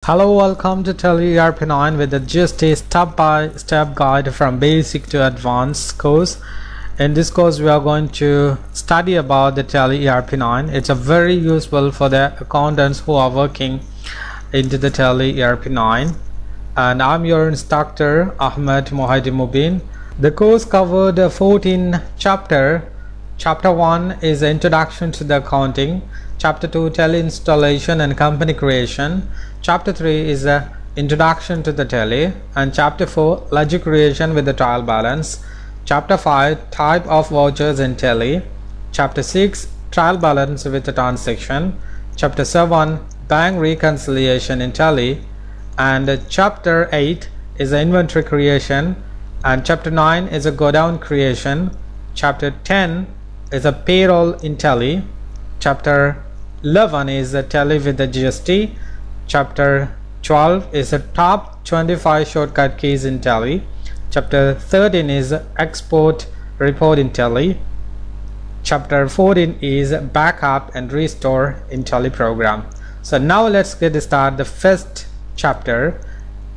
Hello, welcome to Tele ERP9 with the GST step-by-step guide from basic to advanced course. In this course, we are going to study about the Tele ERP9. It's a very useful for the accountants who are working into the Tele ERP9. And I'm your instructor, Ahmed Mohidi Mubin. The course covered 14 chapters. Chapter 1 is Introduction to the Accounting. Chapter 2, Tele installation and company creation. Chapter 3 is Introduction to the Tele, and Chapter 4, Ledger creation with the trial balance. Chapter 5, Type of vouchers in Tele. Chapter 6, Trial balance with the transaction. Chapter 7, Bank reconciliation in Tele. And Chapter 8 is inventory creation. And Chapter 9 is a go down creation. Chapter 10 is a payroll in Tele. Chapter 11 is a Tele with the GST. Chapter 12 is the top 25 shortcut keys in Tele. Chapter 13 is export report in Tele. Chapter 14 is backup and restore in Tele program. So now let's get started. The first chapter.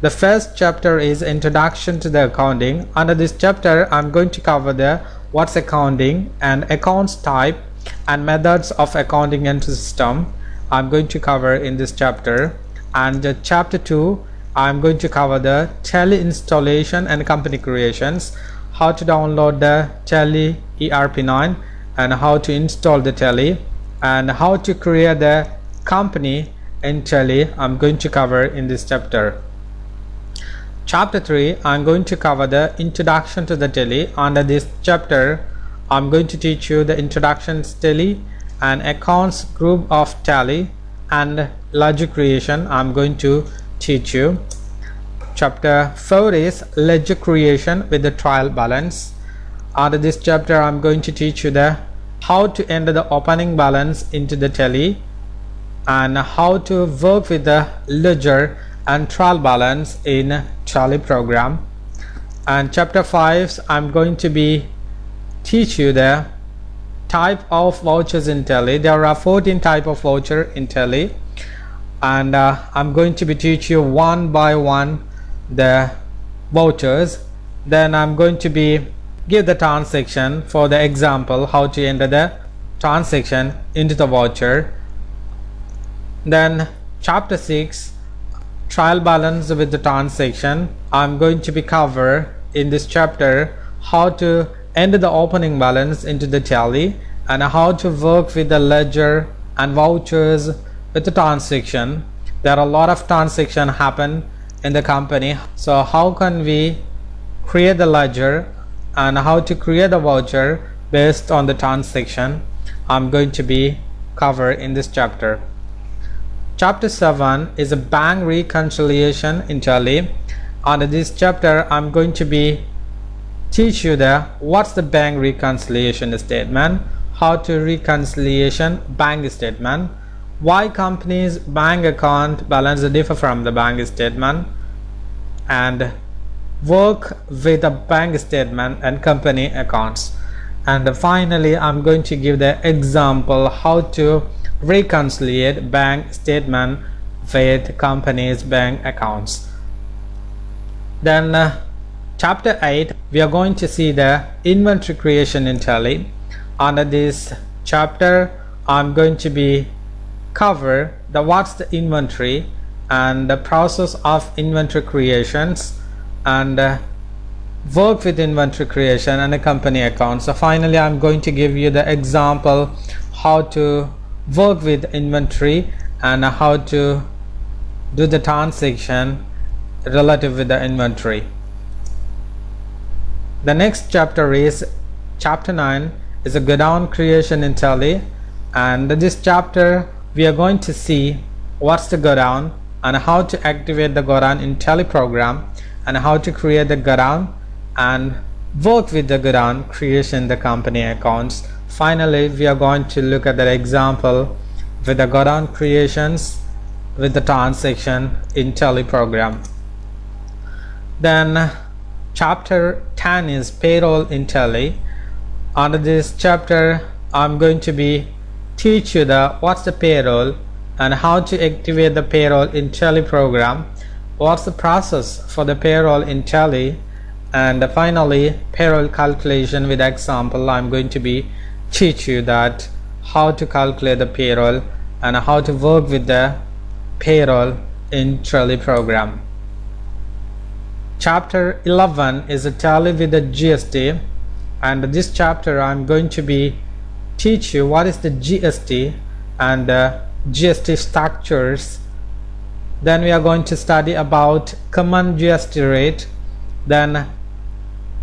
The first chapter is Introduction to the Accounting. Under this chapter, I'm going to cover the what's accounting and accounts type and methods of accounting entry system. I'm going to cover in this chapter. And chapter 2, I'm going to cover the Tele installation and company creations, how to download the Tele ERP9 and how to install the Tele, and how to create the company in Tele. I'm going to cover in this chapter. Chapter 3, I'm going to cover the Introduction to the Tele. Under this chapter, I'm going to teach you the introduction to Tele and accounts group of Tele and ledger creation. I'm going to teach you. Chapter 4 is ledger creation with the trial balance. Under this chapter, I'm going to teach you the how to enter the opening balance into the Tele and how to work with the ledger and trial balance in Tele program. And chapter 5, I'm going to teach you the type of vouchers in Tele. There are 14 type of voucher in Tele, and I'm going to teach you one by one the vouchers. Then I'm going to give the transaction for the example, how to enter the transaction into the voucher. Then chapter 6, trial balance with the transaction. I'm going to cover in this chapter how to enter the opening balance into the Tele and how to work with the ledger and vouchers with the transaction. There are a lot of transactions happen in the company, so how can we create the ledger and how to create the voucher based on the transaction, I'm going to cover in this chapter. Chapter 7 is a bank reconciliation in Tele. Under this chapter, I'm going to teach you what's the bank reconciliation statement, how to reconciliation bank statement, why companies bank account balance differ from the bank statement, and work with the bank statement and company accounts. And finally, I'm going to give the example how to reconcile bank statement with companies bank accounts. Then chapter 8, we are going to see the inventory creation in Tele. Under this chapter, I'm going to cover the what's the inventory and the process of inventory creations and work with inventory creation and the company accounts. So finally, I'm going to give you the example how to work with inventory and how to do the transaction relative with the inventory. The next chapter is chapter 9 is a go down creation in Tele, and this chapter we are going to see what's the go down and how to activate the go down in Tele program and how to create the go down and work with the go down creation the company accounts. Finally, we are going to look at the example with the go down creations with the transaction in Tele program. Then chapter 10 is payroll in Tele. Under this chapter, I'm going to teach you what's the payroll and how to activate the payroll in Tally program, what's the process for the payroll in Tally, and finally payroll calculation with example. I'm going to be teach you that how to calculate the payroll and how to work with the payroll in Tally program. Chapter 11 is a Tally with the GST, and this chapter I'm going to be teach you what is the GST and GST structures. Then we are going to study about common GST rate. Then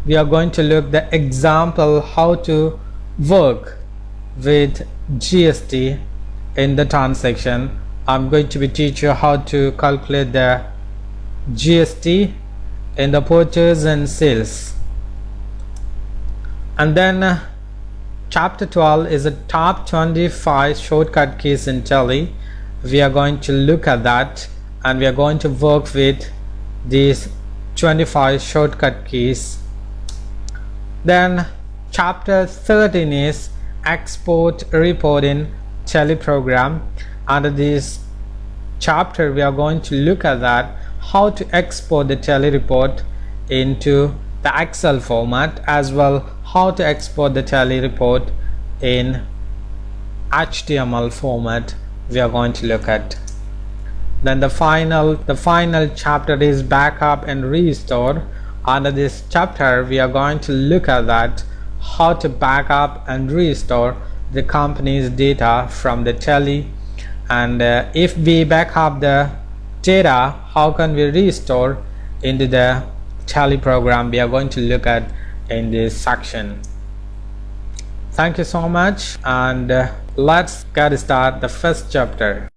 we are going to look the example how to work with GST in the transaction. I'm going to be teach you how to calculate the GST in the purchase and sales. And then chapter 12 is the top 25 shortcut keys in Tally. We are going to look at that and we are going to work with these 25 shortcut keys. Then chapter 13 is export report in Tally program. Under this chapter we are going to look at that how to export the Tally report into the Excel format, as well how to export the Tally report in HTML format we are going to look at. Then the final chapter is backup and restore. Under this chapter we are going to look at that how to backup and restore the company's data from the Tally, and if we backup the data, how can we restore into the Tally program. We are going to look at in this section. Thank you so much, and let's get started the first chapter.